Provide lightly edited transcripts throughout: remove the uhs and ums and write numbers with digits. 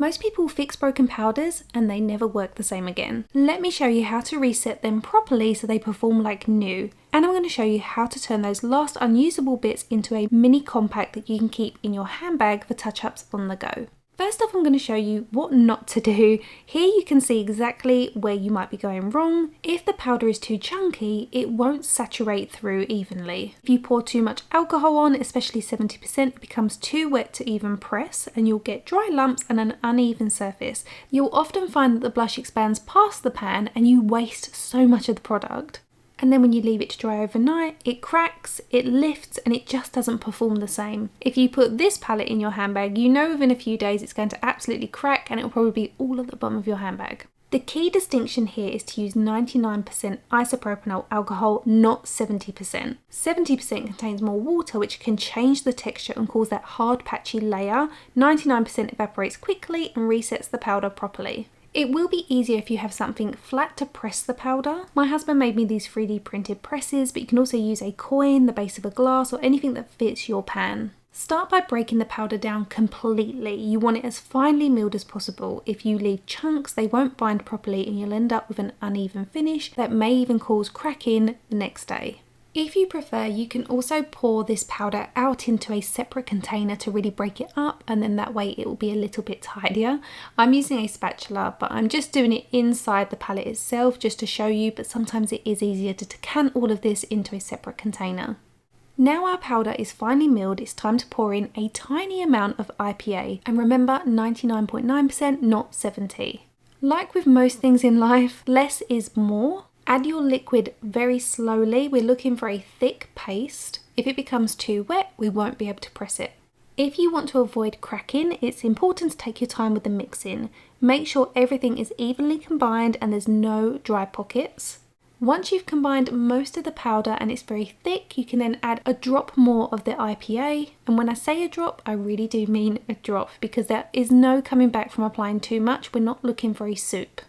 Most people fix broken powders and they never work the same again. Let me show you how to reset them properly so they perform like new. And I'm going to show you how to turn those last unusable bits into a mini compact that you can keep in your handbag for touch-ups on the go. First off, I'm going to show you what not to do. Here you can see exactly where you might be going wrong. If the powder is too chunky, it won't saturate through evenly. If you pour too much alcohol on, especially 70%, it becomes too wet to even press and you'll get dry lumps and an uneven surface. You'll often find that the blush expands past the pan and you waste so much of the product. And then when you leave it to dry overnight, it cracks, it lifts, and it just doesn't perform the same. If you put this palette in your handbag, you know within a few days it's going to absolutely crack and it will probably be all at the bottom of your handbag. The key distinction here is to use 99% isopropyl alcohol, not 70%. 70% contains more water, which can change the texture and cause that hard patchy layer. 99% evaporates quickly and resets the powder properly. It will be easier if you have something flat to press the powder. My husband made me these 3D printed presses, but you can also use a coin, the base of a glass, or anything that fits your pan. Start by breaking the powder down completely. You want it as finely milled as possible. If you leave chunks, they won't bind properly and you'll end up with an uneven finish that may even cause cracking the next day. If you prefer, you can also pour this powder out into a separate container to really break it up, and then that way it will be a little bit tidier. I'm using a spatula, but I'm just doing it inside the palette itself just to show you, but sometimes it is easier to decant all of this into a separate container. Now our powder is finely milled, it's time to pour in a tiny amount of IPA, and remember 99.9%, not 70. Like with most things in life, less is more. Add your liquid very slowly. We're looking for a thick paste. If it becomes too wet, we won't be able to press it. If you want to avoid cracking, it's important to take your time with the mixing. Make sure everything is evenly combined and there's no dry pockets. Once you've combined most of the powder and it's very thick, you can then add a drop more of the IPA. And when I say a drop, I really do mean a drop, because there is no coming back from applying too much. We're not looking for a soup.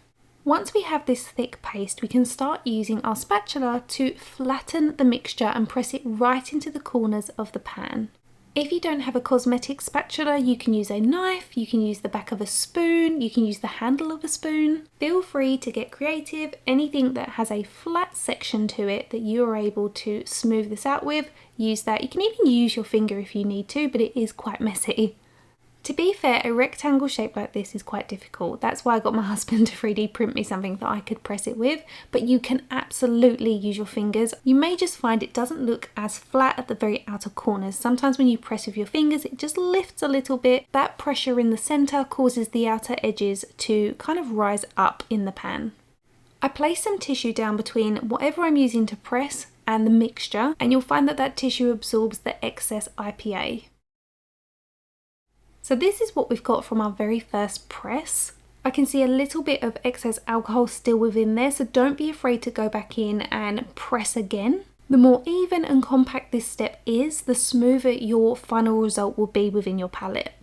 Once we have this thick paste, we can start using our spatula to flatten the mixture and press it right into the corners of the pan. If you don't have a cosmetic spatula, you can use a knife, you can use the back of a spoon, you can use the handle of a spoon. Feel free to get creative. Anything that has a flat section to it that you are able to smooth this out with, use that. You can even use your finger if you need to, but it is quite messy. To be fair, a rectangle shape like this is quite difficult. That's why I got my husband to 3D print me something that I could press it with, but you can absolutely use your fingers. You may just find it doesn't look as flat at the very outer corners. Sometimes when you press with your fingers, it just lifts a little bit. That pressure in the center causes the outer edges to kind of rise up in the pan. I place some tissue down between whatever I'm using to press and the mixture, and you'll find that that tissue absorbs the excess IPA. So this is what we've got from our very first press. I can see a little bit of excess alcohol still within there, so don't be afraid to go back in and press again. The more even and compact this step is, the smoother your final result will be within your palette.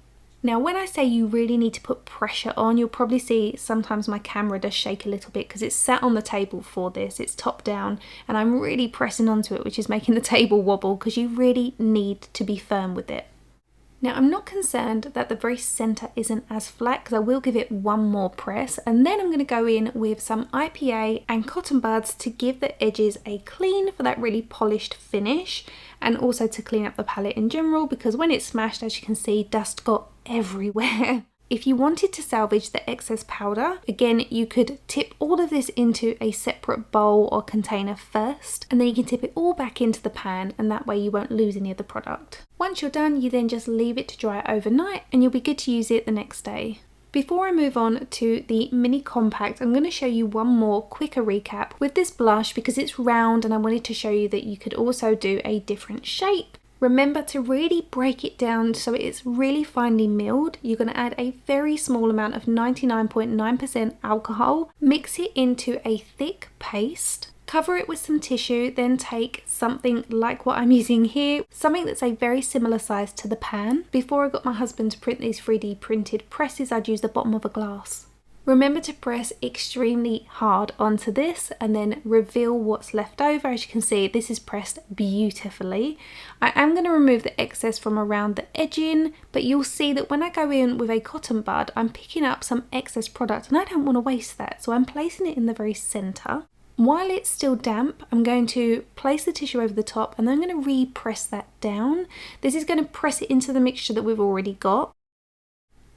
Now when I say you really need to put pressure on, you'll probably see sometimes my camera does shake a little bit because it's sat on the table for this, it's top down, and I'm really pressing onto it, which is making the table wobble, because you really need to be firm with it. Now I'm not concerned that the very centre isn't as flat, because I will give it one more press, and then I'm going to go in with some IPA and cotton buds to give the edges a clean for that really polished finish, and also to clean up the palette in general, because when it's smashed, as you can see, dust got everywhere. If you wanted to salvage the excess powder, again, you could tip all of this into a separate bowl or container first, and then you can tip it all back into the pan, and that way you won't lose any of the product. Once you're done, you then just leave it to dry overnight and you'll be good to use it the next day. Before I move on to the mini compact, I'm going to show you one more quicker recap with this blush, because it's round and I wanted to show you that you could also do a different shape. Remember to really break it down so it's really finely milled. You're going to add a very small amount of 99.9% alcohol, mix it into a thick paste, cover it with some tissue, then take something like what I'm using here, something that's a very similar size to the pan. Before I got my husband to print these 3D printed presses, I'd use the bottom of a glass. Remember to press extremely hard onto this and then reveal what's left over. As you can see, this is pressed beautifully. I am going to remove the excess from around the edging, but you'll see that when I go in with a cotton bud, I'm picking up some excess product and I don't want to waste that. So I'm placing it in the very center. While it's still damp, I'm going to place the tissue over the top and then I'm going to re-press that down. This is going to press it into the mixture that we've already got.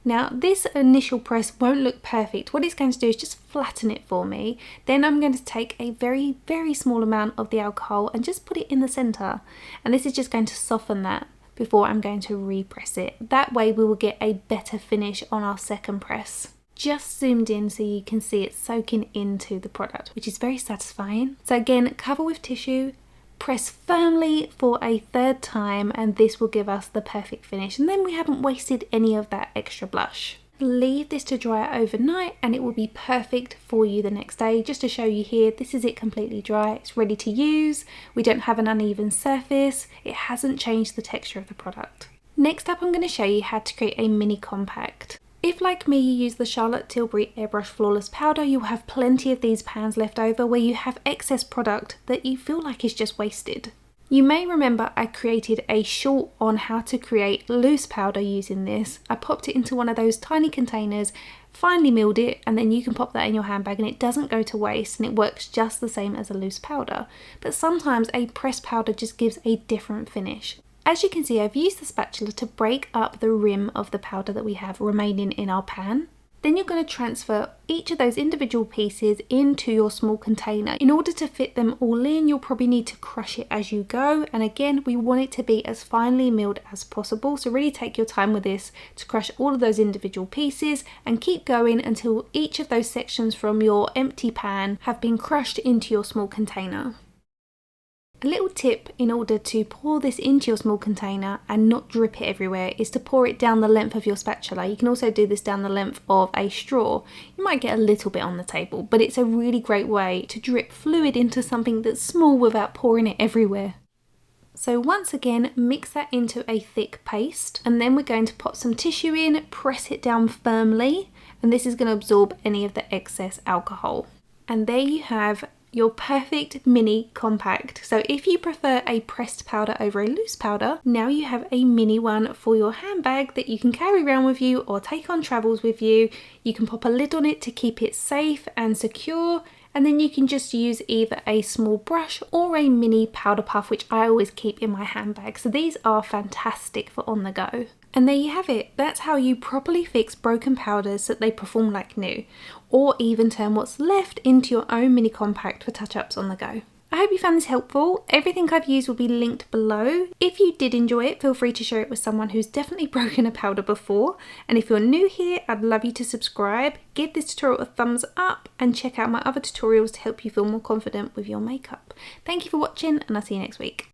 Now this initial press won't look perfect. What it's going to do is just flatten it for me. Then I'm going to take a very, very small amount of the alcohol and just put it in the center. And this is just going to soften that before I'm going to repress it. That way we will get a better finish on our second press. Just zoomed in so you can see it soaking into the product, which is very satisfying. So again, cover with tissue, press firmly for a third time, and this will give us the perfect finish. And then we haven't wasted any of that extra blush. Leave this to dry overnight and it will be perfect for you the next day. Just to show you here, this is it completely dry. It's ready to use. We don't have an uneven surface. It hasn't changed the texture of the product. Next up, I'm going to show you how to create a mini compact. If, like me, you use the Charlotte Tilbury Airbrush Flawless Powder, you'll have plenty of these pans left over where you have excess product that you feel like is just wasted. You may remember I created a short on how to create loose powder using this. I popped it into one of those tiny containers, finely milled it, and then you can pop that in your handbag and it doesn't go to waste and it works just the same as a loose powder. But sometimes a pressed powder just gives a different finish. As you can see, I've used the spatula to break up the rim of the powder that we have remaining in our pan. Then you're going to transfer each of those individual pieces into your small container. In order to fit them all in, you'll probably need to crush it as you go. And again, we want it to be as finely milled as possible. So really take your time with this to crush all of those individual pieces and keep going until each of those sections from your empty pan have been crushed into your small container. A little tip in order to pour this into your small container and not drip it everywhere is to pour it down the length of your spatula. You can also do this down the length of a straw. You might get a little bit on the table, but it's a really great way to drip fluid into something that's small without pouring it everywhere. So once again, mix that into a thick paste, and then we're going to pop some tissue in, press it down firmly, and this is going to absorb any of the excess alcohol. And there you have your perfect mini compact. So if you prefer a pressed powder over a loose powder, now you have a mini one for your handbag that you can carry around with you or take on travels with you. You can pop a lid on it to keep it safe and secure, and then you can just use either a small brush or a mini powder puff, which I always keep in my handbag. So these are fantastic for on the go. And there you have it. That's how you properly fix broken powders so that they perform like new, or even turn what's left into your own mini compact for touch-ups on the go. I hope you found this helpful. Everything I've used will be linked below. If you did enjoy it, feel free to share it with someone who's definitely broken a powder before. And if you're new here, I'd love you to subscribe, give this tutorial a thumbs up, and check out my other tutorials to help you feel more confident with your makeup. Thank you for watching, and I'll see you next week.